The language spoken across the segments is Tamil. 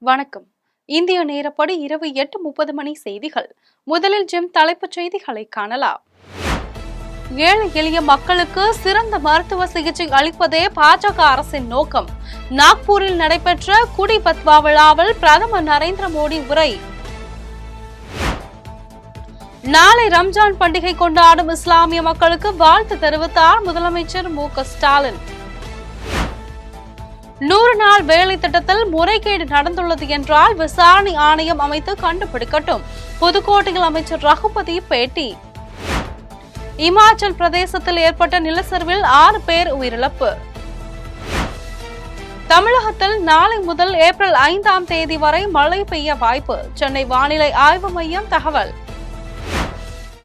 வணக்கம். இந்திய நேரப்படி இரவு 8:30 மணி செய்திகள். முதலில் தலைப்புச் செய்திகளை காணலாம். ஏழை எளிய மக்களுக்கு சிறந்த மருத்துவ சிகிச்சை அளிப்பதே பாஜக அரசின் நோக்கம். நாக்பூரில் நடைபெற்ற குடி பத்வா விழாவில் பிரதமர் நரேந்திர மோடி உரை. நாளை ரம்ஜான் பண்டிகை கொண்டாடும் இஸ்லாமிய மக்களுக்கு வாழ்த்து தெரிவித்தார் முதலமைச்சர் மு.க.ஸ்டாலின். 100 நாள் வேலை திட்டத்தில் முறைகேடு நடந்துள்ளது என்றால் விசாரணை ஆணையம் அமைத்து கண்டுபிடிக்கட்டும். புதுக்கோட்டையில் அமைச்சர் ரகுபதி பேட்டி. இமாச்சல் பிரதேசத்தில் ஏற்பட்ட நிலச்சரிவில் 6 பேர் உயிரிழப்பு. தமிழகத்தில் நாளை முதல் ஏப்ரல் 5ஆம் தேதி வரை மழை பெய்ய வாய்ப்பு. சென்னை வானிலை ஆய்வு மையம் தகவல்.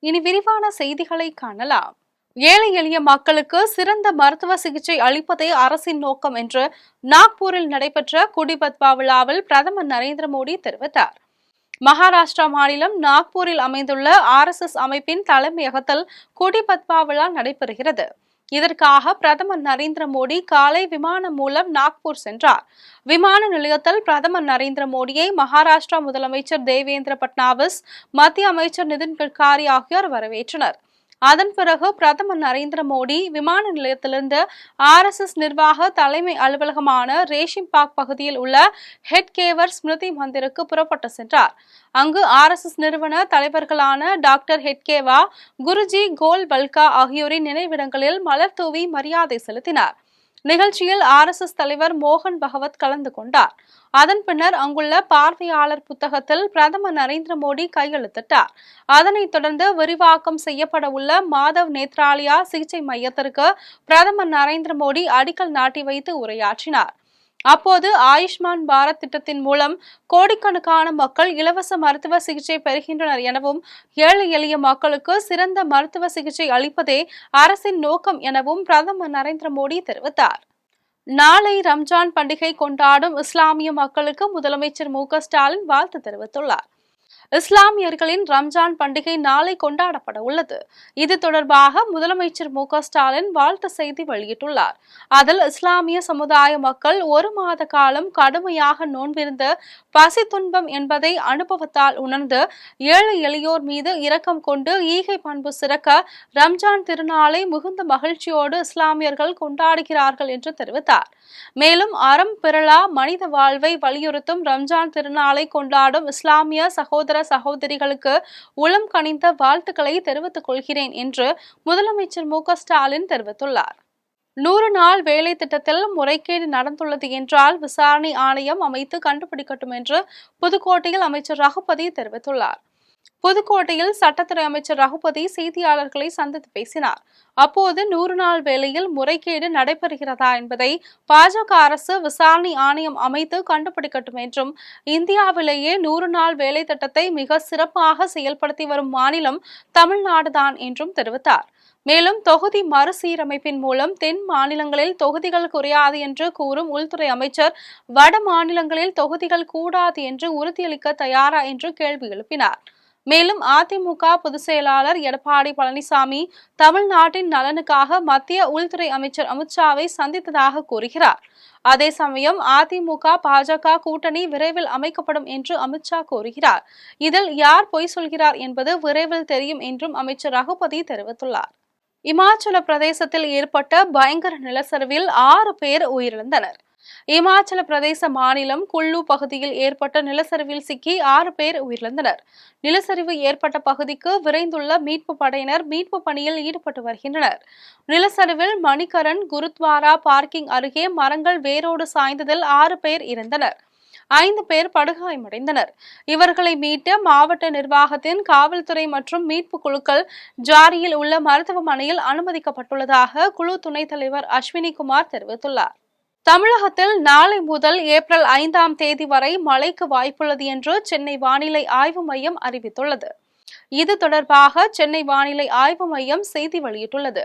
இனி விரிவான செய்திகளை காணலாம். ஏழை எளிய மக்களுக்கு சிறந்த மருத்துவ சிகிச்சை அளிப்பதே அரசின் நோக்கம் என்று நாக்பூரில் நடைபெற்ற குடி பத்வா விழாவில் பிரதமர் நரேந்திர மோடி தெரிவித்தார். மகாராஷ்டிரா மாநிலம் நாக்பூரில் அமைந்துள்ள RSS அமைப்பின் தலைமையகத்தில் குடி பத்வா விழா நடைபெறுகிறது. இதற்காக பிரதமர் நரேந்திர மோடி காலை விமானம் மூலம் நாக்பூர் சென்றார். விமான நிலையத்தில் பிரதமர் நரேந்திர மோடியை மகாராஷ்டிரா முதலமைச்சர் தேவேந்திர பட்னாவிஸ், மத்திய அமைச்சர் நிதின் கட்காரி ஆகியோர் வரவேற்றனர். அதன் பிறகு பிரதமர் நரேந்திர மோடி விமான நிலையத்திலிருந்து RSS நிர்வாக தலைமை அலுவலகமான ரேஷிம்பாக் பகுதியில் உள்ள ஹெட்கேவர் ஸ்மிருதி மந்திருக்கு புறப்பட்டு சென்றார். அங்கு RSS நிறுவன தலைவர்களான டாக்டர் ஹெட்கேவா, குருஜி கோல்வல்கா ஆகியோரின் நினைவிடங்களில் மலர் தூவி மரியாதை செலுத்தினார். நிகழ்ச்சியில் RSS தலைவர் மோகன் பகவத் கலந்து கொண்டார். அதன் பின்னர் அங்குள்ள பார்வையாளர் புத்தகத்தில் பிரதமர் நரேந்திர மோடி கையெழுத்திட்டார். அதனைத் தொடர்ந்து விரிவாக்கம் செய்யப்பட உள்ள மாதவ் நேத்ராலயா சிகிச்சை மையத்திற்கு பிரதமர் நரேந்திர மோடி அடிக்கல் நாட்டி வைத்து உரையாற்றினார். அப்போது ஆயுஷ்மான் பாரத் திட்டத்தின் மூலம் கோடிக்கணக்கான மக்கள் இலவச மருத்துவ சிகிச்சை பெறுகின்றனர் எனவும், ஏழை எளிய மக்களுக்கு சிறந்த மருத்துவ சிகிச்சை அளிப்பதே அரசின் நோக்கம் எனவும் பிரதமர் நரேந்திர மோடி தெரிவித்தார். நாளை ரம்ஜான் பண்டிகை கொண்டாடும் இஸ்லாமிய மக்களுக்கு முதலமைச்சர் மு.க.ஸ்டாலின் வாழ்த்து தெரிவித்துள்ளார். இஸ்லாமியர்களின் ரம்ஜான் பண்டிகை நாளை கொண்டாடப்பட உள்ளது. இது தொடர்பாக முதலமைச்சர் மு.க.ஸ்டாலின் வாழ்த்து செய்தி வெளியிட்டுள்ளார். அதில் இஸ்லாமிய சமுதாய மக்கள் 1 மாத காலம் கடுமையாக நோன்பிருந்து பசி துன்பம் என்பதை அனுபவத்தால் உணர்ந்து ஏழை எளியோர் மீது இரக்கம் கொண்டு ஈகை பண்பு சிறக்க ரம்ஜான் திருநாளை மிகுந்த மகிழ்ச்சியோடு இஸ்லாமியர்கள் கொண்டாடுகிறார்கள் என்று தெரிவித்தார். மேலும் அறம் பிறழா மனித வாழ்வை வலியுறுத்தும் ரம்ஜான் திருநாளை கொண்டாடும் இஸ்லாமிய சகோதர சகோதரிகளுக்கு உளம் கனிந்த வாழ்த்துக்களை தெரிவித்துக் கொள்கிறேன் என்று முதலமைச்சர் மு.க.ஸ்டாலின் தெரிவித்துள்ளார். 100 நாள் வேலை திட்டத்தில் முறைகேடு நடந்துள்ளது என்றால் விசாரணை ஆணையம் அமைத்து கண்டுபிடிக்கட்டும் என்று புதுக்கோட்டையில் அமைச்சர் ரகுபதி தெரிவித்துள்ளார். புதுக்கோட்டையில் சட்டத்துறை அமைச்சர் ரகுபதி செய்தியாளர்களை சந்தித்து பேசினார். அப்போது 100 நாள் வேலையில் முறைகேடு நடைபெறுகிறதா என்பதை பாஜக அரசு விசாரணை ஆணையம் அமைத்து கண்டுபிடிக்கட்டும் என்றும், இந்தியாவிலேயே 100 நாள் வேலை திட்டத்தை மிக சிறப்பாக செயல்படுத்தி வரும் மாநிலம் தமிழ்நாடுதான் என்றும் தெரிவித்தார். மேலும் தொகுதி மறுசீரமைப்பின் மூலம் தென் மாநிலங்களில் தொகுதிகள் குறையாது என்று கூறும் உள்துறை அமைச்சர் வட மாநிலங்களில் தொகுதிகள் கூடாது என்று உறுதியளிக்க தயாரா என்று கேள்வி எழுப்பினார். மேலும் அதிமுக பொதுச் செயலாளர் எடப்பாடி பழனிசாமி தமிழ்நாட்டின் நலனுக்காக மத்திய உள்துறை அமைச்சர் அமித்ஷாவை சந்தித்ததாக கூறுகிறார். அதே சமயம் அதிமுக பாஜக கூட்டணி விரைவில் அமைக்கப்படும் என்று அமித்ஷா கூறுகிறார். இதில் யார் பொய் சொல்கிறார் என்பது விரைவில் தெரியும் என்றும் அமைச்சர் ரகுபதி தெரிவித்துள்ளார். இமாச்சல பிரதேசத்தில் ஏற்பட்ட பயங்கர நிலச்சரிவில் 6 பேர் உயிரிழந்தனர். இமாச்சல பிரதேச மாநிலம் குல்லு பகுதியில் ஏற்பட்ட நிலச்சரிவில் சிக்கி 6 பேர் உயிரிழந்தனர். நிலச்சரிவு ஏற்பட்ட பகுதிக்கு விரைந்துள்ள மீட்பு படையினர் மீட்பு பணியில் ஈடுபட்டு வருகின்றனர். நிலச்சரிவில் மணிகரன் குருத்வாரா பார்க்கிங் அருகே மரங்கள் வேரோடு சாய்ந்ததில் 6 பேர் இறந்தனர். 5 பேர் படுகாயமடைந்தனர். இவர்களை மீட்ட மாவட்ட நிர்வாகத்தின் காவல்துறை மற்றும் மீட்பு குழுக்கள் ஜாரியில் உள்ள மருத்துவமனையில் அனுமதிக்கப்பட்டுள்ளதாக குழு துணைத் தலைவர் அஸ்வினி குமார் தெரிவித்துள்ளார். தமிழகத்தில் நாளை முதல் ஏப்ரல் 5ஆம் தேதி வரை மழைக்கு வாய்ப்புள்ளது என்று சென்னை வானிலை ஆய்வு மையம் அறிவித்துள்ளது. இது தொடர்பாக சென்னை வானிலை ஆய்வு மையம் செய்தி வெளியிட்டுள்ளது.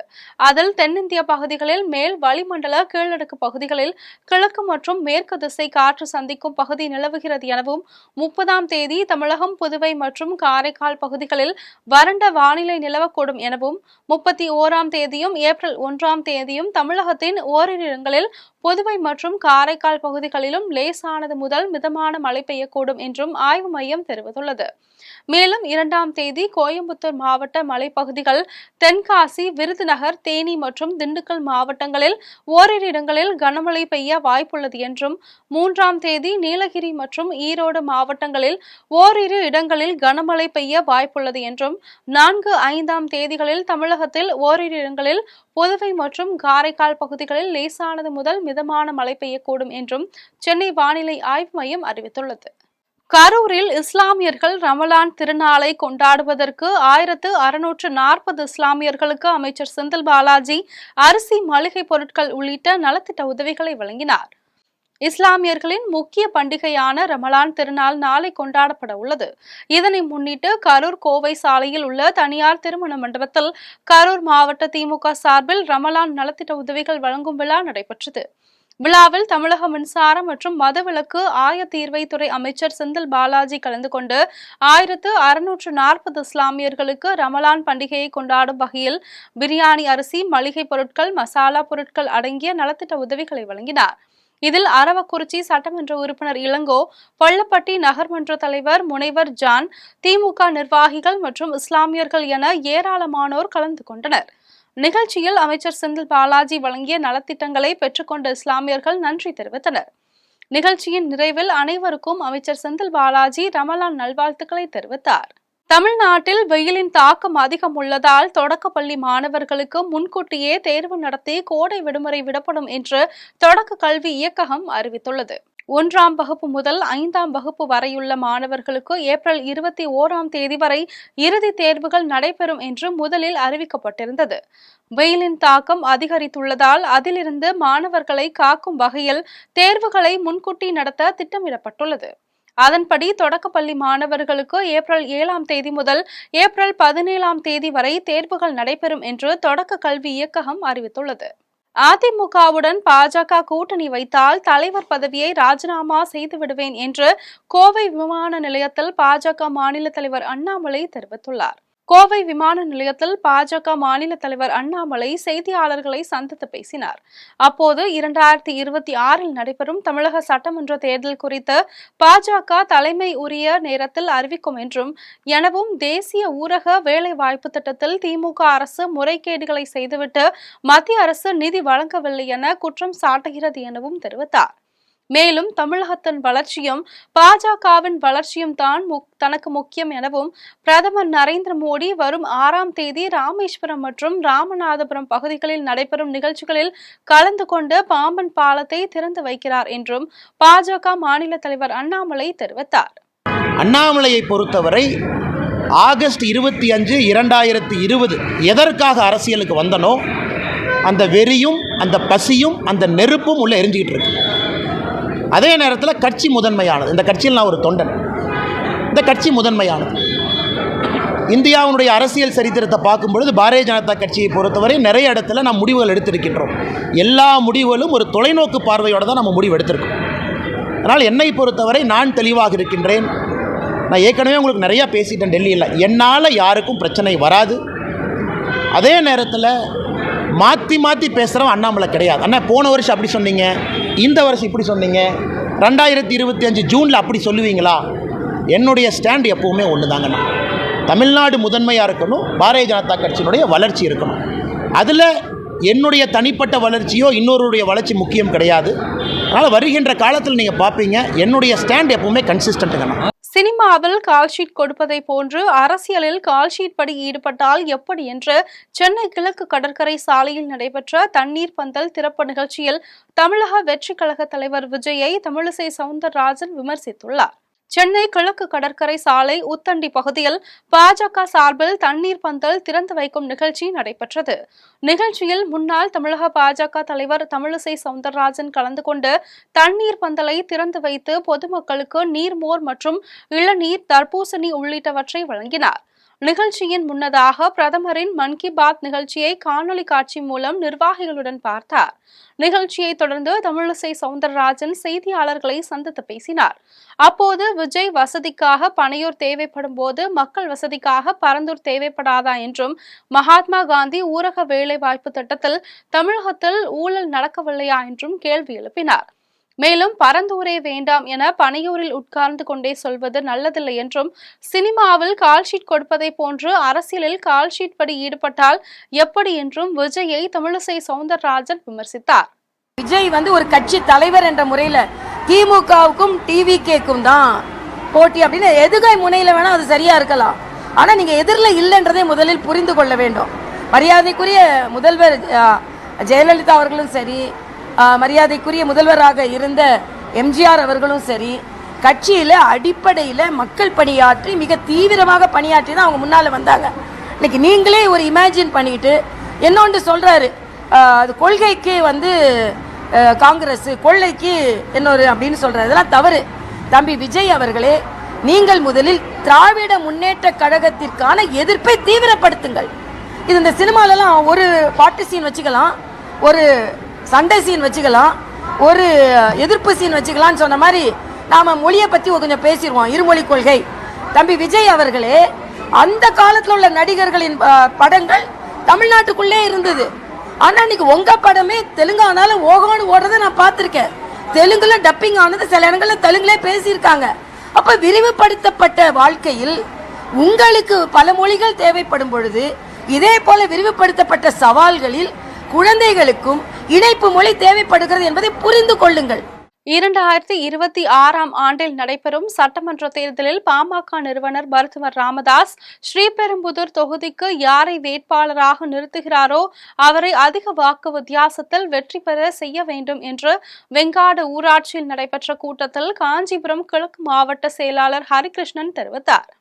அதில் தென்னிந்திய பகுதிகளில் மேல் வளிமண்டல கீழடுக்கு பகுதிகளில் கிழக்கு மற்றும் மேற்கு திசை காற்று சந்திக்கும் பகுதி நிலவுகிறது எனவும், 30ஆம் தேதி தமிழகம், புதுவை மற்றும் காரைக்கால் பகுதிகளில் வறண்ட வானிலை நிலவக்கூடும் எனவும், 31ஆம் தேதியும் ஏப்ரல் 1ஆம் தேதியும் தமிழகத்தின் ஓரிரு இடங்களில் புதுவை மற்றும் காரைக்கால் பகுதிகளிலும் லேசானது முதல் மிதமான மழை பெய்யக்கூடும் என்றும் ஆய்வு மையம் தெரிவித்துள்ளது. மேலும் 2ஆம் தேதி கோயம்புத்தூர் மாவட்ட மலைப்பகுதிகள், தென்காசி, விருதுநகர், தேனி மற்றும் திண்டுக்கல் மாவட்டங்களில் ஓரிரு இடங்களில் கனமழை பெய்ய வாய்ப்புள்ளது என்றும், 3ஆம் தேதி நீலகிரி மற்றும் ஈரோடு மாவட்டங்களில் ஓரிரு இடங்களில் கனமழை பெய்ய வாய்ப்புள்ளது என்றும், 4, 5ஆம் தேதிகளில் தமிழகத்தில் ஓரிரு இடங்களில், புதுவை மற்றும் காரைக்கால் பகுதிகளில் லேசானது முதல் மிதமான மழை பெய்யக்கூடும் என்றும் சென்னை வானிலை ஆய்வு மையம் அறிவித்துள்ளது. கரூரில் இஸ்லாமியர்கள் ரமலான் திருநாளை கொண்டாடுவதற்கு 1640 இஸ்லாமியர்களுக்கு அமைச்சர் செந்தில் பாலாஜி அரிசி, மளிகை பொருட்கள் உள்ளிட்ட நலத்திட்ட உதவிகளை வழங்கினார். இஸ்லாமியர்களின் முக்கிய பண்டிகையான ரமலான் திருநாள் நாளை கொண்டாடப்பட உள்ளது. இதனை முன்னிட்டு கரூர் கோவை சாலையில் உள்ள தனியார் திருமண மண்டபத்தில் கரூர் மாவட்ட திமுக சார்பில் ரமலான் நலத்திட்ட உதவிகள் வழங்கும் விழா நடைபெற்றது. விழாவில் தமிழக மின்சார மற்றும் மதவிலக்கு ஆயத்தீர்வைத்துறை அமைச்சர் செந்தில் பாலாஜி கலந்து கொண்டு 1640 இஸ்லாமியர்களுக்கு ரமலான் பண்டிகையை கொண்டாடும் வகையில் பிரியாணி அரிசி, மளிகை பொருட்கள், மசாலா பொருட்கள் அடங்கிய நலத்திட்ட உதவிகளை வழங்கினார். இதில் அரவக்குறிச்சி சட்டமன்ற உறுப்பினர் இளங்கோ, பள்ளப்பட்டி நகர்மன்ற தலைவர் முனைவர் ஜான், திமுக நிர்வாகிகள் மற்றும் இஸ்லாமியர்கள் என ஏராளமானோர் கலந்து கொண்டனர். நிகழ்ச்சியில் அமைச்சர் செந்தில் பாலாஜி வழங்கிய நலத்திட்டங்களை பெற்றுக்கொண்ட இஸ்லாமியர்கள் நன்றி தெரிவித்தனர். நிகழ்ச்சியின் நிறைவில் அனைவருக்கும் அமைச்சர் செந்தில் பாலாஜி ரமலான் நல்வாழ்த்துக்களை தெரிவித்தார். தமிழ்நாட்டில் வெயிலின் தாக்கம் அதிகம் உள்ளதால் தொடக்கப்பள்ளி மாணவர்களுக்கு முன்கூட்டியே தேர்வு நடத்தி கோடை விடுமுறை விடப்படும் என்று தொடக்க கல்வி இயக்ககம் அறிவித்துள்ளது. 1ஆம் வகுப்பு முதல் 5ஆம் வகுப்பு வரையுள்ள மாணவர்களுக்கு ஏப்ரல் 21ஆம் தேதி வரை இறுதித் தேர்வுகள் நடைபெறும் என்று முதலில் அறிவிக்கப்பட்டிருந்தது. வெயிலின் தாக்கம் அதிகரித்துள்ளதால் அதிலிருந்து மாணவர்களை காக்கும் வகையில் தேர்வுகளை முன்கூட்டி நடத்த திட்டமிடப்பட்டுள்ளது. அதன்படி தொடக்கப்பள்ளி மாணவர்களுக்கு ஏப்ரல் 7ஆம் தேதி முதல் ஏப்ரல் 17ஆம் தேதி வரை தேர்வுகள் நடைபெறும் என்று தொடக்க கல்வி இயக்ககம் அறிவித்துள்ளது. அதிமுகவுடன் பாஜக கூட்டணி வைத்தால் தலைவர் பதவியை ராஜினாமா செய்து விடுவேன் என்று கோவை விமான நிலையத்தில் பாஜக மாநில தலைவர் அண்ணாமலை தெரிவித்துள்ளார். கோவை விமான நிலையத்தில் பாஜக மாநில தலைவர் அண்ணாமலை செய்தியாளர்களை சந்தித்து பேசினார். அப்போது 2026இல் நடைபெறும் தமிழக சட்டமன்ற தேர்தல் குறித்து பாஜக தலைமை உரிய நேரத்தில் அறிவிக்கும் என்றும், எனவும் தேசிய ஊரக வேலைவாய்ப்பு திட்டத்தில் திமுக அரசு முறைகேடுகளை செய்துவிட்டு மத்திய அரசு நிதி வழங்கவில்லை என குற்றம் சாட்டுகிறது எனவும் தெரிவித்தார். மேலும் தமிழகத்தின் வளர்ச்சியும் பாஜகவின் வளர்ச்சியும் தான் தனக்கு முக்கியம் எனவும், பிரதமர் நரேந்திர மோடி வரும் 6ஆம் தேதி ராமேஸ்வரம் மற்றும் ராமநாதபுரம் பகுதிகளில் நடைபெறும் நிகழ்ச்சிகளில் கலந்து கொண்டு பாம்பன் பாலத்தை திறந்து வைக்கிறார் என்றும் பாஜக மாநில தலைவர் அண்ணாமலை தெரிவித்தார். அண்ணாமலையை பொறுத்தவரை ஆகஸ்ட் 25, 2020 எதற்காக அரசியலுக்கு வந்தனோ அந்த வெறியும் அந்த பசியும் அந்த நெருப்பும் உள்ள எரிஞ்சுக்கிட்டு இருக்கு. அதே நேரத்தில் கட்சி முதன்மையானது. இந்த கட்சியில் நான் ஒரு தொண்டன். இந்த கட்சி முதன்மையானது. இந்தியாவினுடைய அரசியல் சரித்திரத்தை பார்க்கும்பொழுது பாரதிய ஜனதா கட்சியை பொறுத்தவரை நிறைய இடத்துல நாம் முடிவுகள் எடுத்திருக்கின்றோம். எல்லா முடிவுகளும் ஒரு தொலைநோக்கு பார்வையோடு தான் நம்ம முடிவு எடுத்திருக்கோம். அதனால் என்னை பொறுத்தவரை நான் தெளிவாக இருக்கின்றேன். நான் ஏற்கனவே உங்களுக்கு நிறையா பேசிட்டேன் டெல்லியில். என்னால் யாருக்கும் பிரச்சனை வராது. அதே நேரத்தில் மாற்றி மாற்றி பேசுகிறவன் அண்ணாமலை கிடையாது. அண்ணா போன வருஷம் அப்படி சொன்னீங்க, இந்த வருஷம் இப்படி சொன்னீங்க, 2025 ஜூனில் அப்படி சொல்லுவீங்களா? என்னுடைய ஸ்டாண்ட் எப்போவுமே ஒன்று தாங்கண்ணா. தமிழ்நாடு முதன்மையாக இருக்கணும், பாரதிய ஜனதா கட்சியினுடைய வளர்ச்சி இருக்கணும். அதில் என்னுடைய தனிப்பட்ட வளர்ச்சியோ இன்னொருடைய வளர்ச்சி முக்கியம் கிடையாது. அதனால் வருகின்ற காலத்தில் நீங்கள் பார்ப்பீங்க என்னுடைய ஸ்டாண்ட் எப்போவுமே கன்சிஸ்டன்ட்டுங்கண்ணா. சினிமாவில் கால்ஷீட் கொடுப்பதை போன்று அரசியலில் கால்ஷீட் படி ஈடுபட்டால் எப்படி என்று சென்னை கிழக்கு கடற்கரை சாலையில் நடைபெற்ற தண்ணீர் பந்தல் திறப்பு நிகழ்ச்சியில் தமிழக வெற்றி கழக தலைவர் விஜயை தமிழிசை சவுந்தரராஜன் விமர்சித்துள்ளார். சென்னை கிழக்கு கடற்கரை சாலை உத்தண்டி பகுதியில் பாஜக சார்பில் தண்ணீர் பந்தல் திறந்து வைக்கும் நிகழ்ச்சி நடைபெற்றது. நிகழ்ச்சியில் முன்னாள் தமிழக பாஜக தலைவர் தமிழிசை சவுந்தரராஜன் கலந்து கொண்டு தண்ணீர் பந்தலை திறந்து வைத்து பொதுமக்களுக்கு நீர்மோர் மற்றும் இளநீர், தர்பூசணி உள்ளிட்டவற்றை வழங்கினார். நிகழ்ச்சியின் முன்னதாக பிரதமரின் மன் கி பாத் நிகழ்ச்சியை காணொலி காட்சி மூலம் நிர்வாகிகளுடன் பார்த்தார். நிகழ்ச்சியை தொடர்ந்து தமிழிசை சவுந்தரராஜன் செய்தியாளர்களை சந்தித்து பேசினார். அப்போது விஜய் வசதிக்காக பனையூர் தேவைப்படும் போது மக்கள் வசதிக்காக பரந்தூர் தேவைப்படாதா என்றும், மகாத்மா காந்தி ஊரக வேலைவாய்ப்பு திட்டத்தில் தமிழகத்தில் ஊழல் நடக்கவில்லையா என்றும் கேள்வி எழுப்பினார். மேலும் பரந்தூரே வேண்டாம் என பனையூரில் உட்கார்ந்து கொண்டே சொல்வது நல்லதில்லை என்றும், சினிமாவில் கால்ஷீட் கொடுப்பதை போன்று அரசியலில் கால்ஷீட் படி ஈடுபட்டால் எப்படி என்றும் விஜயை தமிழிசை சவுந்தரராஜன் விமர்சித்தார். விஜய் ஒரு கட்சி தலைவர் என்ற முறையில் திமுகவுக்கும் டிவிகேக்கும் தான் போட்டி அப்படின்னு எதுகை முனையில வேணா அது சரியா இருக்கலாம். ஆனா நீங்க எதிரில் இல்லைன்றதை முதலில் புரிந்து கொள்ள வேண்டும். மரியாதைக்குரிய முதல்வர் ஜெயலலிதா அவர்களும் சரி, மரியாதைக்குரிய முதல்வராக இருந்த எம்ஜிஆர் அவர்களும் சரி, கட்சியில் அடிப்படையில் மக்கள் பணியாற்றி மிக தீவிரமாக பணியாற்றி தான் அவங்க முன்னால் வந்தாங்க. இன்னைக்கு நீங்களே ஒரு இமேஜின் பண்ணிட்டு என்னொன்று சொல்கிறாரு, அது கொள்கைக்கு காங்கிரஸ், கொள்ளைக்கு இன்னொரு அப்படின்னு சொல்கிறாரு. இதெல்லாம் தவறு. தம்பி விஜய் அவர்களே, நீங்கள் முதலில் திராவிட முன்னேற்ற கழகத்திற்கான எதிர்ப்பை தீவிரப்படுத்துங்கள். இது இந்த சினிமாலெல்லாம் ஒரு பாட்டு சீன் வச்சுக்கலாம், ஒரு சண்டை சீன் வச்சுக்கலாம், ஒரு எதிர்ப்பு சீன் வச்சுக்கலாம்னு சொன்ன மாதிரி நாம் மொழியை பற்றி கொஞ்சம் பேசிடுவோம். இருமொழி கொள்கை. தம்பி விஜய் அவர்களே, அந்த காலத்தில் உள்ள நடிகர்களின் படங்கள் தமிழ்நாட்டுக்குள்ளே இருந்தது. ஆனால் இன்னைக்கு உங்கள் படமே தெலுங்கானால ஓகான்னு ஓடுறதை நான் பார்த்துருக்கேன். தெலுங்குல டப்பிங் ஆனது சில இடங்களில் தெலுங்குலே பேசியிருக்காங்க. அப்போ விரிவுபடுத்தப்பட்ட வாழ்க்கையில் உங்களுக்கு பல மொழிகள் தேவைப்படும் பொழுது, இதே போல விரிவுபடுத்தப்பட்ட சவால்களில் குழந்தைகளுக்கும் இணைப்பு மொழி தேவைப்படுகிறது என்பதை புரிந்து கொள்ளுங்கள். 2026ஆம் ஆண்டில் நடைபெறும் சட்டமன்ற தேர்தலில் பாமக நிறுவனர் மருத்துவர் ராமதாஸ் ஸ்ரீபெரும்புதூர் தொகுதிக்கு யாரை வேட்பாளராக நிறுத்துகிறாரோ அவரை அதிக வாக்கு வித்தியாசத்தில் வெற்றி பெற செய்ய வேண்டும் என்று வெங்காடு ஊராட்சியில் நடைபெற்ற கூட்டத்தில் காஞ்சிபுரம் கிழக்கு மாவட்ட செயலாளர் ஹரிகிருஷ்ணன் தெரிவித்தார்.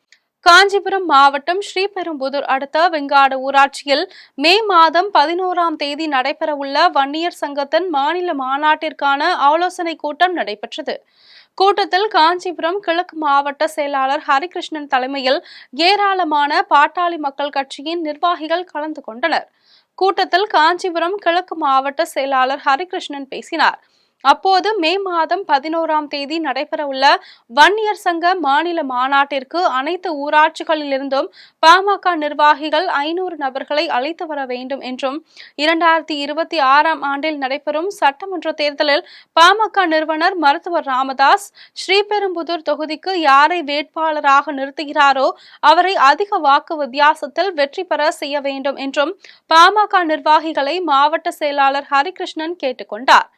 காஞ்சிபுரம் மாவட்டம் ஸ்ரீபெரும்புதூர் அடுத்த வெங்காடு ஊராட்சியில் மே மாதம் 11ஆம் தேதி நடைபெறவுள்ள வன்னியர் சங்கத்தின் மாநில மாநாட்டிற்கான ஆலோசனை கூட்டம் நடைபெற்றது. கூட்டத்தில் காஞ்சிபுரம் கிழக்கு மாவட்ட செயலாளர் ஹரிகிருஷ்ணன் தலைமையில் ஏராளமான பாட்டாளி மக்கள் கட்சியின் நிர்வாகிகள் கலந்து கொண்டனர். கூட்டத்தில் காஞ்சிபுரம் கிழக்கு மாவட்ட செயலாளர் ஹரிகிருஷ்ணன் பேசினார். அப்போது மே மாதம் 11ஆம் தேதி நடைபெறவுள்ள வன்னியர் சங்க மாநில மாநாட்டிற்கு அனைத்து ஊராட்சிகளிலிருந்தும் பாமக நிர்வாகிகள் 500 நபர்களை அழைத்து வர வேண்டும் என்றும், 2026ஆம் ஆண்டில் நடைபெறும் சட்டமன்ற தேர்தலில் பாமக நிறுவனர் மருத்துவர் ராமதாஸ் ஸ்ரீபெரும்புதூர் தொகுதிக்கு யாரை வேட்பாளராக நிறுத்துகிறாரோ அவரை அதிக வாக்கு வித்தியாசத்தில் வெற்றி பெற செய்ய வேண்டும் என்றும் பாமக நிர்வாகிகளை மாவட்ட செயலாளர் ஹரிகிருஷ்ணன் கேட்டுக்கொண்டார்.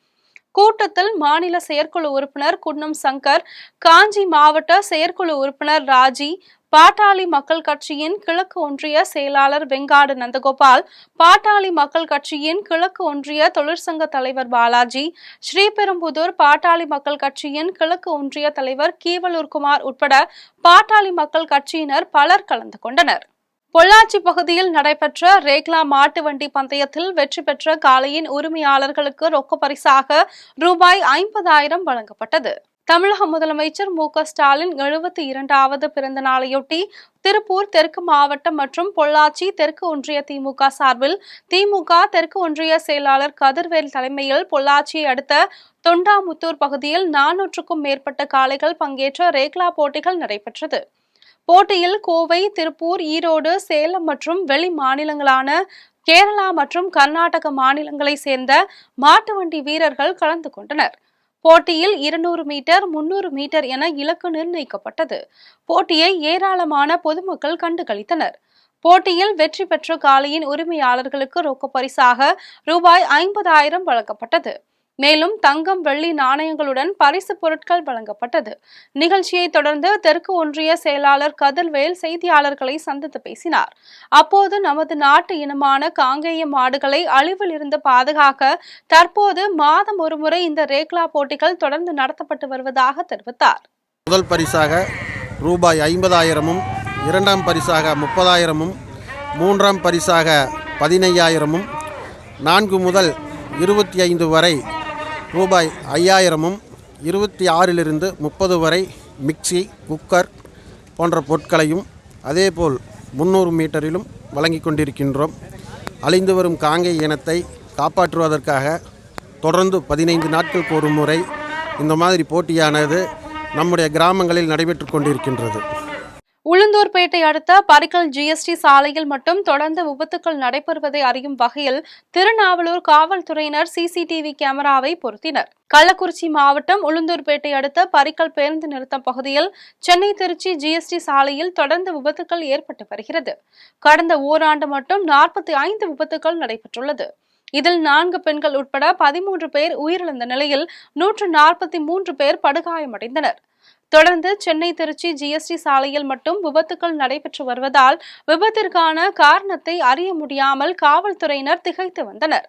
கூட்டத்தில் மாநில செயற்குழு உறுப்பினர் குன்னம் சங்கர், காஞ்சி மாவட்ட செயற்குழு உறுப்பினர் ராஜி, பாட்டாளி மக்கள் கட்சியின் கிழக்கு ஒன்றிய செயலாளர் வெங்காடு நந்தகோபால், பாட்டாளி மக்கள் கட்சியின் கிழக்கு ஒன்றிய தொழிற்சங்க தலைவர் பாலாஜி, ஸ்ரீபெரும்புதூர் பாட்டாளி மக்கள் கட்சியின் கிழக்கு ஒன்றிய தலைவர் கீவலூர் குமார் உட்பட பாட்டாளி மக்கள் கட்சியினர் பலர் கலந்து கொண்டனர். பொள்ளாச்சி பகுதியில் நடைபெற்ற ரேக்லா மாட்டு வண்டி பந்தயத்தில் வெற்றி பெற்ற காளையின் உரிமையாளர்களுக்கு ரொக்க பரிசாக ரூபாய் 50,000 வழங்கப்பட்டது. தமிழக முதலமைச்சர் மு.க. ஸ்டாலின் 72வது பிறந்த நாளையொட்டி திருப்பூர் தெற்கு மாவட்டம் மற்றும் பொள்ளாச்சி தெற்கு ஒன்றிய திமுக சார்பில் திமுக தெற்கு ஒன்றிய செயலாளர் கதிர்வேல் தலைமையில் பொள்ளாச்சியை அடுத்த தொண்டாமுத்தூர் பகுதியில் 400க்கும் மேற்பட்ட காளைகள் பங்கேற்ற ரேக்லா போட்டிகள் நடைபெற்றது. போட்டியில் கோவை, திருப்பூர், ஈரோடு, சேலம் மற்றும் வெளி மாநிலங்களான கேரளா மற்றும் கர்நாடக மாநிலங்களை சேர்ந்த மாட்டு வண்டி வீரர்கள் கலந்து கொண்டனர். போட்டியில் 200 மீட்டர், 300 மீட்டர் என இலக்கு நிர்ணயிக்கப்பட்டது. போட்டியை ஏராளமான பொதுமக்கள் கண்டுகளித்தனர். போட்டியில் வெற்றி பெற்ற காளையின் உரிமையாளர்களுக்கு ரொக்க பரிசாக ரூபாய் 50,000 வழங்கப்பட்டது. மேலும் தங்கம், வெள்ளி நாணயங்களுடன் பரிசு பொருட்கள் வழங்கப்பட்டது. நிகழ்ச்சியை தொடர்ந்து தெற்கு ஒன்றிய செயலாளர் கதிர்வேல் செய்தியாளர்களை சந்தித்து பேசினார். அப்போது நமது நாட்டு இனமான காங்கேய மாடுகளை அழிவில் இருந்து பாதுகாக்க தற்போது மாதம் ஒருமுறை இந்த ரேக்லா போட்டிகள் தொடர்ந்து நடத்தப்பட்டு வருவதாக தெரிவித்தார். முதல் பரிசாக ரூபாய் 50,000, இரண்டாம் பரிசாக 30,000, மூன்றாம் பரிசாக 15,000, 4 முதல் 25 வரை ரூபாய் 5,000, 26லிருந்து 30 வரை மிக்சி, குக்கர் போன்ற பொருட்களையும், அதேபோல் 300 மீட்டரிலும் வழங்கி கொண்டிருக்கின்றோம். அழிந்து வரும் காங்கை இனத்தை காப்பாற்றுவதற்காக தொடர்ந்து 15 நாட்களுக்கு ஒரு முறை இந்த மாதிரி போட்டியானது நம்முடைய கிராமங்களில் நடைபெற்று கொண்டிருக்கின்றது. உளுந்தூர்பேட்டை அடுத்த பரிக்கல் ஜிஎஸ்டி சாலையில் மட்டும் தொடர்ந்து விபத்துக்கள் நடைபெறுவதை அறியும் வகையில் திருநாவலூர் காவல்துறையினர் சிசிடிவி கேமராவை பொருத்தினர். கள்ளக்குறிச்சி மாவட்டம் உளுந்தூர்பேட்டை அடுத்த பரிக்கல் பேருந்து நிறுத்தம் பகுதியில் சென்னை திருச்சி ஜிஎஸ்டி சாலையில் தொடர்ந்து விபத்துக்கள் ஏற்பட்டு வருகிறது. கடந்த ஓராண்டு மட்டும் 45 விபத்துக்கள் நடைபெற்றுள்ளது. இதில் 4 பெண்கள் உட்பட 13 பேர் உயிரிழந்த நிலையில் 143 பேர் படுகாயமடைந்தனர். தொடர்ந்து சென்னை திருச்சி ஜிஎஸ்டி சாலையில் மட்டும் விபத்துக்கள் நடைபெற்று வருவதால் விபத்திற்கான காரணத்தை அறிய முடியாமல் காவல்துறையினர் திகைத்து வந்தனர்.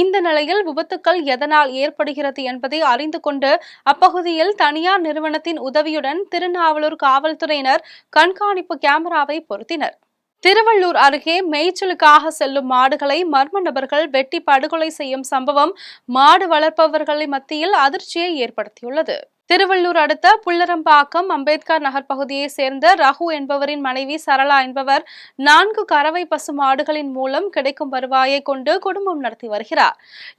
இந்த நிலையில் விபத்துக்கள் எதனால் ஏற்படுகிறது என்பதை அறிந்து கொண்டு அப்பகுதியில் தனியார் நிறுவனத்தின் உதவியுடன் திருநாவலூர் காவல்துறையினர் கண்காணிப்பு கேமராவை பொருத்தினர். திருவள்ளூர் அருகே மேய்ச்சலுக்காக செல்லும் மாடுகளை மர்ம நபர்கள் வெட்டி படுகொலை செய்யும் சம்பவம் மாடு வளர்ப்பவர்களின் மத்தியில் அதிர்ச்சியை ஏற்படுத்தியுள்ளது. திருவள்ளூர் அடுத்த புல்லரம்பாக்கம் அம்பேத்கர் நகர் பகுதியை சேர்ந்த ரகு என்பவரின் மனைவி சரளா என்பவர் 4 கறவை பசு மாடுகளின் மூலம் கிடைக்கும் வருவாயை கொண்டு குடும்பம் நடத்தி வருகிறார்.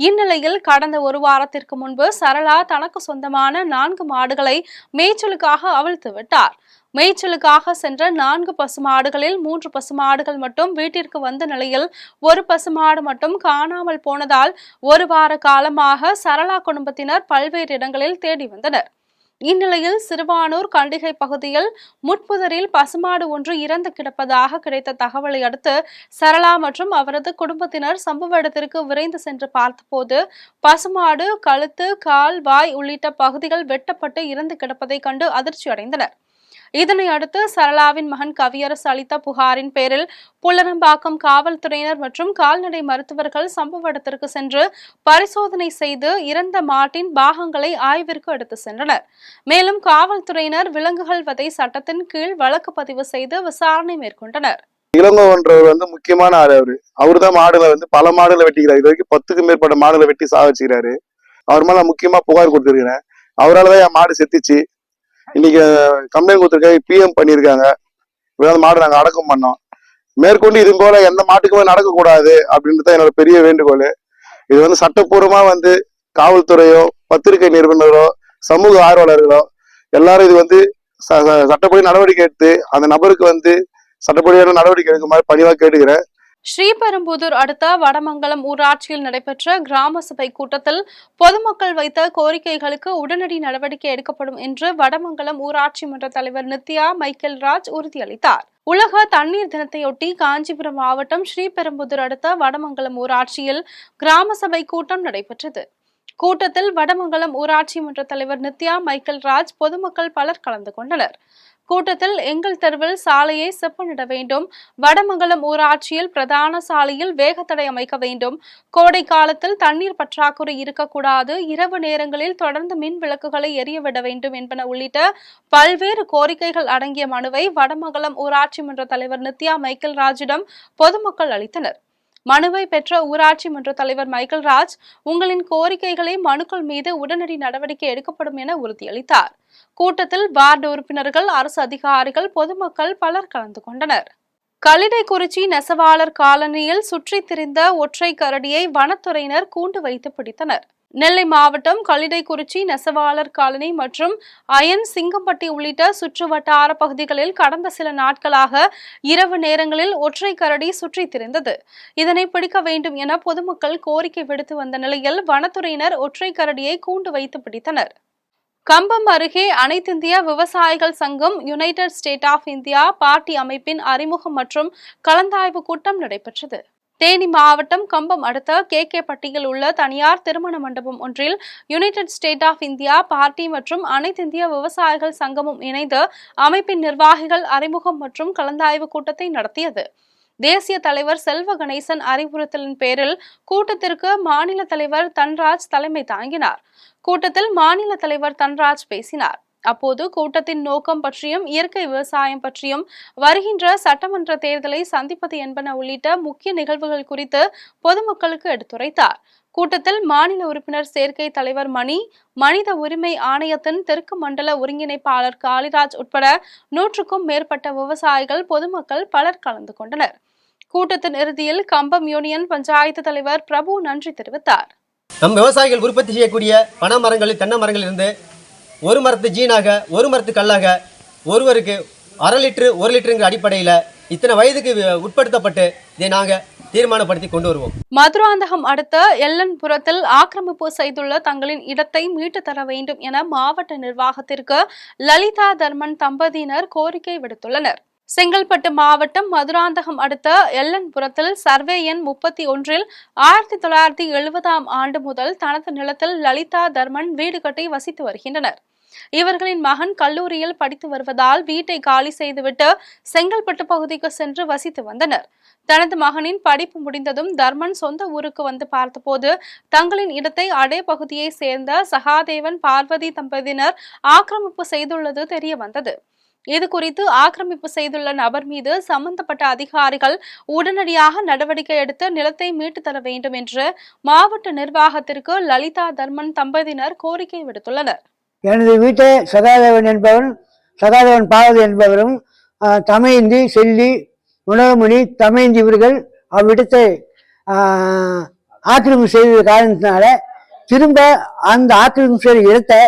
இந்நிலையில் கடந்த ஒரு வாரத்திற்கு முன்பு சரளா தனக்கு சொந்தமான 4 மாடுகளை மேய்ச்சலுக்காக அவிழ்த்து விட்டார். மேய்ச்சலுக்காக சென்ற 4 பசுமாடுகளில் 3 பசுமாடுகள் மட்டும் வீட்டிற்கு வந்த நிலையில் ஒரு பசுமாடு மட்டும் காணாமல் போனதால் ஒரு வார காலமாக சரளா குடும்பத்தினர் பல்வேறு இடங்களில் தேடி வந்தனர். இந்நிலையில் சிறுவானூர் கண்டிகை பகுதியில் முட்புதரில் பசுமாடு ஒன்று இறந்து கிடப்பதாக கிடைத்த தகவலை அடுத்து சரளா மற்றும் அவரது குடும்பத்தினர் சம்பவ இடத்திற்கு விரைந்து சென்று பார்த்தபோது பசுமாடு கழுத்து, கால், வாய் உள்ளிட்ட பகுதிகள் வெட்டப்பட்டு இறந்து கிடப்பதை கண்டு அதிர்ச்சி அடைந்தனர். இதனை அடுத்து சரளாவின் மகன் கவியரசு அளித்த புகாரின் பேரில் புல்லரம்பாக்கம் காவல்துறையினர் மற்றும் கால்நடை மருத்துவர்கள் சம்பவ இடத்திற்கு சென்று பரிசோதனை செய்து இறந்த மாட்டின் பாகங்களை ஆய்விற்கு எடுத்து சென்றனர். மேலும் காவல்துறையினர் விலங்குகள் வதை சட்டத்தின் கீழ் வழக்கு பதிவு செய்து விசாரணை மேற்கொண்டனர். இளங்கோன்றவர் முக்கியமான ஆள். அவருதான் மாடுகளை பல மாடுகளை வெட்டிக்கிறார். இது வரைக்கும் 10க்கும் மேற்பட்ட மாடுகளை வெட்டி சாவச்சிக்கிறாரு. அவர் மேல முக்கியமா புகார் கொடுத்திருக்கிறேன். அவரால் என் மாடு செத்துச்சு. இன்னைக்கு கம்ப்ளைண்ட் கொடுத்துருக்காங்க, பிஎம் பண்ணியிருக்காங்க. மாடு நாங்கள் அடக்கம் பண்ணோம். மேற்கொண்டு இது போல எந்த மாட்டுக்குமே நடக்கக்கூடாது அப்படின்றது என்னோட பெரிய வேண்டுகோள். இது சட்டப்பூர்வமா காவல்துறையோ பத்திரிகை நிறுவனங்களோ சமூக ஆர்வலர்களோ எல்லாரும் இது சட்டப்படி நடவடிக்கை எடுத்து அந்த நபருக்கு சட்டப்படியான நடவடிக்கை எடுக்குமாறு பணிவா கேட்டுக்கிறேன். ஸ்ரீபெரும்புதூர் அடுத்த வடமங்கலம் ஊராட்சியில் நடைபெற்ற கிராம சபை கூட்டத்தில் பொதுமக்கள் வைத்த கோரிக்கைகளுக்கு உடனடி நடவடிக்கை எடுக்கப்படும் என்று வடமங்கலம் ஊராட்சி மன்ற தலைவர் நித்யா மைக்கேல் ராஜ் உறுதியளித்தார். உலக தண்ணீர் தினத்தையொட்டி காஞ்சிபுரம் மாவட்டம் ஸ்ரீபெரும்புதூர் அடுத்த வடமங்கலம் ஊராட்சியில் கிராம சபை கூட்டம் நடைபெற்றது. கூட்டத்தில் வடமங்கலம் ஊராட்சி மன்ற தலைவர் நித்யா மைக்கேல் ராஜ் பொதுமக்கள் பலர் கலந்து கொண்டனர். கூட்டத்தில் எங்கள் தெருவில் சாலையை செப்பனிட வேண்டும், வடமங்கலம் ஊராட்சியில் பிரதான சாலையில் வேகத்தடை அமைக்க வேண்டும், கோடை காலத்தில் தண்ணீர் பற்றாக்குறை இருக்கக்கூடாது, இரவு நேரங்களில் தொடர்ந்து மின் விளக்குகளை எரியவிட வேண்டும் என்பன உள்ளிட்ட பல்வேறு கோரிக்கைகள் அடங்கிய மனுவை வடமங்கலம் ஊராட்சி மன்ற தலைவர் நித்யா மைக்கேல் ராஜிடம் பொதுமக்கள் அளித்தனர். மனுவை பெற்ற ஊராட்சி மன்ற தலைவர் மைக்கேல் ராஜ் உங்களின் கோரிக்கைகளை மனுக்கள் மீது உடனடி நடவடிக்கை எடுக்கப்படும் என உறுதியளித்தார். கூட்டத்தில் வார்டு உறுப்பினர்கள், அரசு அதிகாரிகள், பொதுமக்கள் பலர் கலந்து கொண்டனர். கல்லிடைக்குறிச்சி நெசவாளர் காலனியில் சுற்றித் திரிந்த ஒற்றை கரடியை வனத்துறையினர் கூண்டு வைத்து பிடித்தனர். நெல்லை மாவட்டம் கல்லிடைக்குறிச்சி நெசவாளர் காலனி மற்றும் அயன் சிங்கம்பட்டி உள்ளிட்ட சுற்று வட்டார பகுதிகளில் கடந்த சில நாட்களாக இரவு நேரங்களில் ஒற்றை கரடி சுற்றித் திரிந்தது. இதனை பிடிக்க வேண்டும் என பொதுமக்கள் கோரிக்கை விடுத்து வந்த நிலையில் வனத்துறையினர் ஒற்றை கரடியை கூண்டு வைத்து பிடித்தனர். கம்பம் அருகே அனைத்திந்திய விவசாயிகள் சங்கம், United State of India Party அமைப்பின் அறிமுகம் மற்றும் கலந்தாய்வு கூட்டம் நடைபெற்றது. தேனி மாவட்டம் கம்பம் அடுத்த கேகேப்பட்டியில் உள்ள தனியார் திருமண மண்டபம் ஒன்றில் United State of India Party மற்றும் அனைத்திந்திய விவசாயிகள் சங்கமும் இணைந்து அமைப்பின் நிர்வாகிகள் அறிமுகம் மற்றும் கலந்தாய்வு கூட்டத்தை நடத்தியது. தேசிய தலைவர் செல்வ கணேசன் அறிவுறுத்தலின் பேரில் கூட்டத்திற்கு மாநில தலைவர் தன்ராஜ் தலைமை தாங்கினார். கூட்டத்தில் மாநில தலைவர் தன்ராஜ் பேசினார். அப்போது கூட்டத்தின் நோக்கம் பற்றியும் இயற்கை விவசாயம் பற்றியும் வருகின்ற சட்டமன்ற தேர்தலை சந்திப்பது என்பன உள்ளிட்ட முக்கிய நிகழ்வுகள் குறித்து பொதுமக்களுக்கு எடுத்துரைத்தார். கூட்டத்தில் மாநில உறுப்பினர் சேர்க்கை தலைவர் மணி, மனித உரிமை ஆணையத்தின் தெற்கு மண்டல ஒருங்கிணைப்பாளர் காளிராஜ் உட்பட 100க்கும் மேற்பட்ட விவசாயிகள், பொதுமக்கள் பலர் கலந்து கொண்டனர். கூட்டத்தின் இறுதியில் கம்பம் யூனியன் பஞ்சாயத்து தலைவர் பிரபு நன்றி தெரிவித்தார். நம் விவசாயிகள் உற்பத்தி செய்யக்கூடிய பனை மரங்களில், தென்னை மரங்கள் இருந்து ஒரு மரத்து ஜீனாக, ஒரு மரத்து கல்லாக ஒருவருக்கு 1/2 லிட்டரு 1 லிட்டருங்கிற அடிப்படையில் இத்தனை வயதுக்கு உட்படுத்தப்பட்டு இதை நாங்கள் தீர்மானப்படுத்தி கொண்டு வருவோம். மதுராந்தகம் அடுத்த எல்லன்புரத்தில் ஆக்கிரமிப்பு செய்துள்ள தங்களின் இடத்தை மீட்டு தர வேண்டும் என மாவட்ட நிர்வாகத்திற்கு லலிதா தர்மன் தம்பதியினர் கோரிக்கை விடுத்துள்ளனர். செங்கல்பட்டு மாவட்டம் மதுராந்தகம் அடுத்த எல்லன்புரத்தில் சர்வே எண் 31 1970ஆம் ஆண்டு முதல் தனது நிலத்தில் லலிதா தர்மன் வீடு கட்டி வசித்து வருகின்றனர். இவர்களின் மகன் கல்லூரியில் படித்து வருவதால் வீட்டை காலி செய்துவிட்டு செங்கல்பட்டு பகுதிக்கு சென்று வசித்து வந்தனர். தனது மகனின் படிப்பு முடிந்ததும் தர்மன் சொந்த ஊருக்கு வந்து பார்த்தபோது தங்களின் இடத்தை அதே பகுதியை சேர்ந்த சகாதேவன், பார்வதி தம்பதியினர் ஆக்கிரமிப்பு செய்துள்ளது தெரிய வந்தது. இது குறித்து ஆக்கிரமிப்பு செய்துள்ள நபர் மீது சம்பந்தப்பட்ட அதிகாரிகள் உடனடியாக நடவடிக்கை எடுத்து நிலத்தை மீட்டு தர வேண்டும் என்று மாவட்ட நிர்வாகத்திற்கு லலிதா தர்மன் தம்பதியினர் கோரிக்கை விடுத்துள்ளனர். எனது வீட்டை சகாதேவன் பார்வதி என்பவரும் தமையந்தி, செல்லி, உணவுமணி, தமையந்தி இவர்கள் அவ்விடத்தை ஆக்கிரமிப்பு செய்த காரணத்தினால திரும்ப அந்த ஆக்கிரமிப்பு செய்த இடத்தை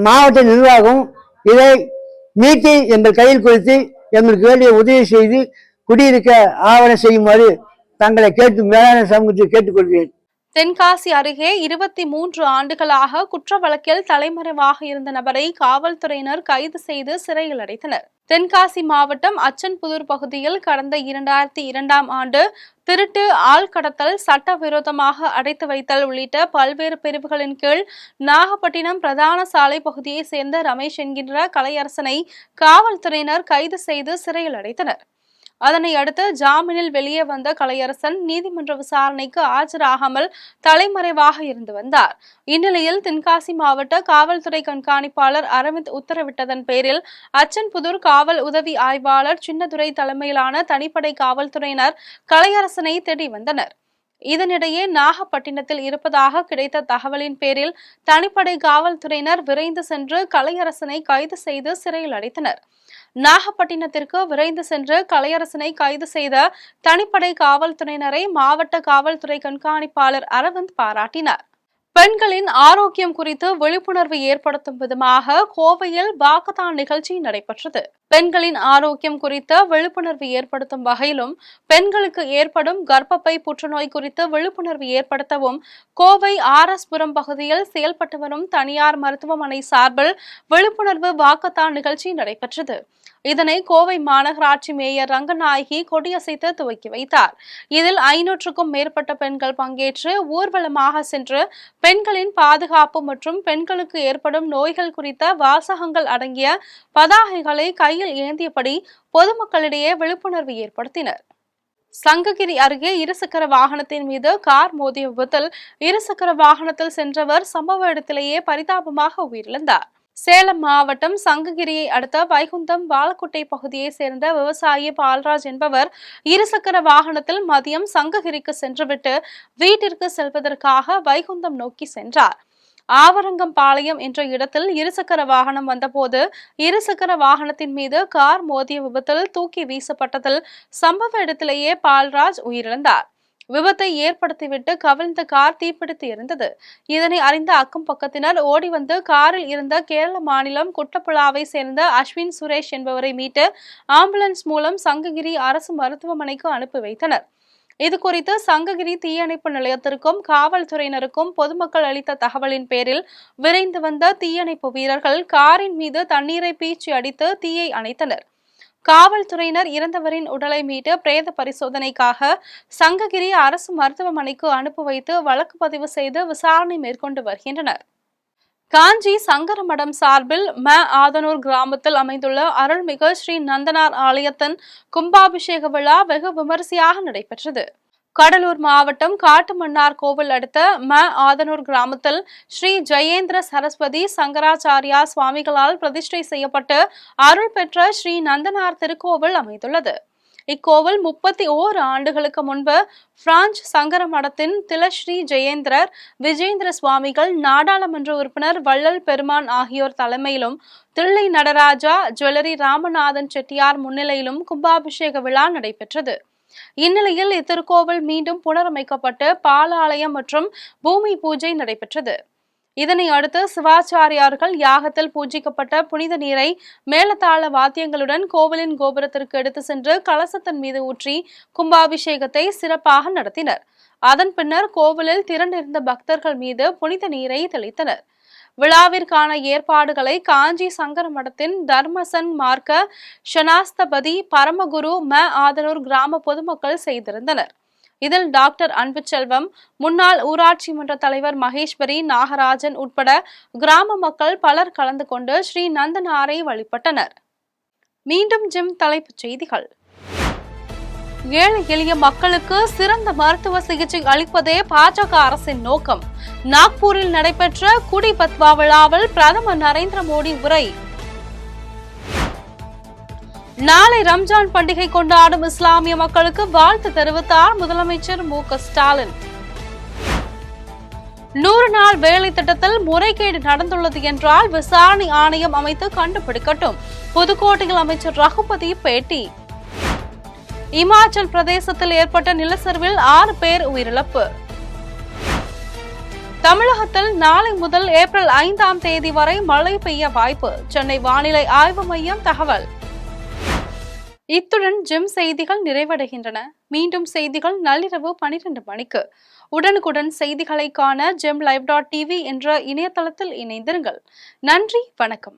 மாவட்ட நிர்வாகம் இதை மீட்டி எங்கள் கையில் கொடுத்து எங்களுக்கு வேண்டிய உதவி செய்து குடியிருக்க ஆவணம் செய்யுமாறு தங்களை மேலான சமூகத்தில் கேட்டுக்கொள்கிறேன். தென்காசி அருகே 23 ஆண்டுகளாக குற்ற வழக்கில் தலைமறைவாக இருந்த நபரை காவல்துறையினர் கைது செய்து சிறையில் அடைத்தனர். தென்காசி மாவட்டம் அச்சன்புதூர் பகுதியில் கடந்த 2002ஆம் ஆண்டு திருட்டு, ஆள்கடத்தல், சட்டவிரோதமாக அடைத்து வைத்தல் உள்ளிட்ட பல்வேறு பிரிவுகளின் கீழ் நாகப்பட்டினம் பிரதான சாலை பகுதியை சேர்ந்த ரமேஷ் என்கின்ற கலையரசனை காவல்துறையினர் கைது செய்து சிறையில் அடைத்தனர். அதனை அடுத்து ஜாமீனில் வெளியே வந்த கலையரசன் நீதிமன்ற விசாரணைக்கு ஆஜராகாமல் தலைமறைவாக இருந்து வந்தார். இந்நிலையில் தென்காசி மாவட்ட காவல்துறை கண்காணிப்பாளர் அரவிந்த் உத்தரவிட்டதன் பேரில் அச்சன்புதூர் காவல் உதவி ஆய்வாளர் சின்னதுரை தலைமையிலான தனிப்படை காவல்துறையினர் கலையரசனை தேடி வந்தனர். இதனிடையே நாகப்பட்டினத்தில் இருப்பதாக கிடைத்த தகவலின் பேரில் தனிப்படை காவல்துறையினர் விரைந்து சென்று கலையரசனை கைது செய்து சிறையில் அடைத்தனர். நாகப்பட்டினத்திற்கு விரைந்து சென்று கலையரசனை கைது செய்த தனிப்படை காவல்துறையினரை மாவட்ட காவல்துறை கண்காணிப்பாளர் அரவிந்த் பாராட்டினார். பெண்களின் ஆரோக்கியம் குறித்து விழிப்புணர்வு ஏற்படுத்தும் விதமாக கோவையில் வாக்கத்தான் நிகழ்ச்சி நடைபெற்றது. பெண்களின் ஆரோக்கியம் குறித்த விழிப்புணர்வு ஏற்படுத்தும் வகையிலும் பெண்களுக்கு ஏற்படும் கர்ப்பப்பை புற்றுநோய் குறித்து விழிப்புணர்வு ஏற்படுத்தவும் கோவை RS-புரம் பகுதியில் செயல்பட்டு வரும் தனியார் மருத்துவமனை சார்பில் விழிப்புணர்வு வாக்கத்தான் நிகழ்ச்சி நடைபெற்றது. இதனை கோவை மாநகராட்சி மேயர் ரங்கநாயகி கொடியசைத்து துவக்கி வைத்தார். இதில் 500க்கும் மேற்பட்ட பெண்கள் பங்கேற்று ஊர்வலமாக சென்று பெண்களின் பாதுகாப்பு மற்றும் பெண்களுக்கு ஏற்படும் நோய்கள் குறித்த வாசகங்கள் அடங்கிய பதாகைகளை கையில் ஏந்தியபடி பொதுமக்களிடையே விழிப்புணர்வு ஏற்படுத்தினர். சங்ககிரி அருகே இருசக்கர வாகனத்தின் மீது கார் மோதிய விபத்தில் இருசக்கர வாகனத்தில் சென்றவர் சம்பவ இடத்திலேயே பரிதாபமாக உயிரிழந்தார். சேலம் மாவட்டம் சங்ககிரியை அடுத்த வைகுந்தம் வாழக்குட்டை பகுதியை சேர்ந்த விவசாயி பால்ராஜ் என்பவர் இருசக்கர வாகனத்தில் மதியம் சங்ககிரிக்கு சென்றுவிட்டு வீட்டிற்கு செல்வதற்காக வைகுந்தம் நோக்கி சென்றார். ஆவரங்கம்பாளையம் என்ற இடத்தில் இருசக்கர வாகனம் வந்தபோது இருசக்கர வாகனத்தின் மீது கார் மோதிய விபத்தில் தூக்கி வீசப்பட்டதில் சம்பவ இடத்திலேயே பால்ராஜ் உயிரிழந்தார். விபத்தை ஏற்படுத்திவிட்டு கவிழ்ந்த கார் தீப்பிடித்து எரிந்தது. இதனை அறிந்த அக்கம் பக்கத்தினர் ஓடி வந்து காரில் இருந்த கேரள மாநிலம் குட்டப்புழாவை சேர்ந்த அஸ்வின் சுரேஷ் என்பவரை மீட்டு ஆம்புலன்ஸ் மூலம் சங்ககிரி அரசு மருத்துவமனைக்கு அனுப்பி வைத்தனர். இது குறித்து சங்ககிரி தீயணைப்பு நிலையத்திற்கும் காவல்துறையினருக்கும் பொதுமக்கள் அளித்த தகவலின் பேரில் விரைந்து வந்த தீயணைப்பு வீரர்கள் காரின் மீது தண்ணீரை பீச்சி அடித்து தீயை அணைத்தனர். காவல்துறையினர் இறந்தவரின் உடலை மீட்டு பிரேத பரிசோதனைக்காக சங்ககிரி அரசு மருத்துவமனைக்கு அனுப்பி வைத்து வழக்கு பதிவு செய்து விசாரணை மேற்கொண்டு வருகின்றனர். காஞ்சி சங்கரமடம் சார்பில் ஆதனூர் கிராமத்தில் அமைந்துள்ள அருள்மிகு ஸ்ரீ நந்தனார் ஆலயத்தின் கும்பாபிஷேக விழா வெகு விமரிசையாக நடைபெற்றது. கடலூர் மாவட்டம் காட்டுமன்னார் கோவில் அடுத்த ஆதனூர் கிராமத்தில் ஸ்ரீ ஜெயேந்திர சரஸ்வதி சங்கராச்சாரியா சுவாமிகளால் பிரதிஷ்டை செய்யப்பட்டு அருள் பெற்ற ஸ்ரீ நந்தனார் திருக்கோவில் அமைந்துள்ளது. இக்கோவில் 31 ஆண்டுகளுக்கு முன்பு பிரான்ஸ் சங்கர மடத்தின் திலஸ்ரீ ஜெயேந்திரர் விஜேந்திர சுவாமிகள், நாடாளுமன்ற உறுப்பினர் வள்ளல் பெருமான் ஆகியோர் தலைமையிலும், தில்லை நடராஜா, ஜுவல்லரி ராமநாதன் செட்டியார் முன்னிலையிலும் கும்பாபிஷேக விழா நடைபெற்றது. இந்நிலையில் இத்திருக்கோவில் மீண்டும் புனரமைக்கப்பட்டு பாலாலயம் மற்றும் பூமி பூஜை நடைபெற்றது. இதனை அடுத்து சிவாச்சாரியார்கள் யாகத்தில் பூஜிக்கப்பட்ட புனித நீரை மேலதாள வாத்தியங்களுடன் கோவிலின் கோபுரத்திற்கு எடுத்து சென்று கலசத்தின் மீது ஊற்றி கும்பாபிஷேகத்தை சிறப்பாக நடத்தினர். அதன் பின்னர் கோவிலில் திரண்டிருந்த பக்தர்கள் மீது புனித நீரை தெளித்தனர். விழாவிற்கான ஏற்பாடுகளை காஞ்சி சங்கர மடத்தின் தர்மசன் மார்க்க ஷனாஸ்தபதி பரமகுரு ஆதனூர் கிராம பொதுமக்கள் செய்திருந்தனர். இதில் டாக்டர் அன்புச்செல்வம், முன்னாள் ஊராட்சி மன்ற தலைவர் மகேஸ்வரி, நாகராஜன் உட்பட கிராம மக்கள் பலர் கலந்து கொண்டு ஸ்ரீ நந்தனாரை வழிபட்டனர். மீண்டும் தலைப்புச் செய்திகள். ஏழை எளிய மக்களுக்கு சிறந்த மருத்துவ சிகிச்சை அளிப்பதே பாஜக அரசின் நோக்கம். நாக்பூரில் நடைபெற்ற குடி பத்வா விழாவில் பிரதமர் நரேந்திர மோடி உரை. நாளை ரம்ஜான் பண்டிகை கொண்டாடும் இஸ்லாமிய மக்களுக்கு வாழ்த்து தெரிவித்தார் முதலமைச்சர் மு.க.ஸ்டாலின். 100 நாள் வேலை திட்டத்தில் முறைகேடு நடந்துள்ளது என்றால் விசாரணை ஆணையம் அமைத்து கண்டுபிடிக்கட்டும். புதுக்கோட்டையில் அமைச்சர் ரகுபதி பேட்டி. இமாச்சல் பிரதேசத்தில் ஏற்பட்ட நிலச்சரிவில் 6 பேர் உயிரிழப்பு. தமிழகத்தில் நாளை முதல் ஏப்ரல் 5ஆம் தேதி வரை மழை பெய்ய வாய்ப்பு, சென்னை வானிலை ஆய்வு மையம் தகவல். இத்துடன் செய்திகள் நிறைவடைகின்றன. மீண்டும் செய்திகள் நள்ளிரவு 12 மணிக்கு. உடனுக்குடன் செய்திகளை காண GemLive.tv என்ற இணையதளத்தில் இணைந்திருங்கள். நன்றி, வணக்கம்.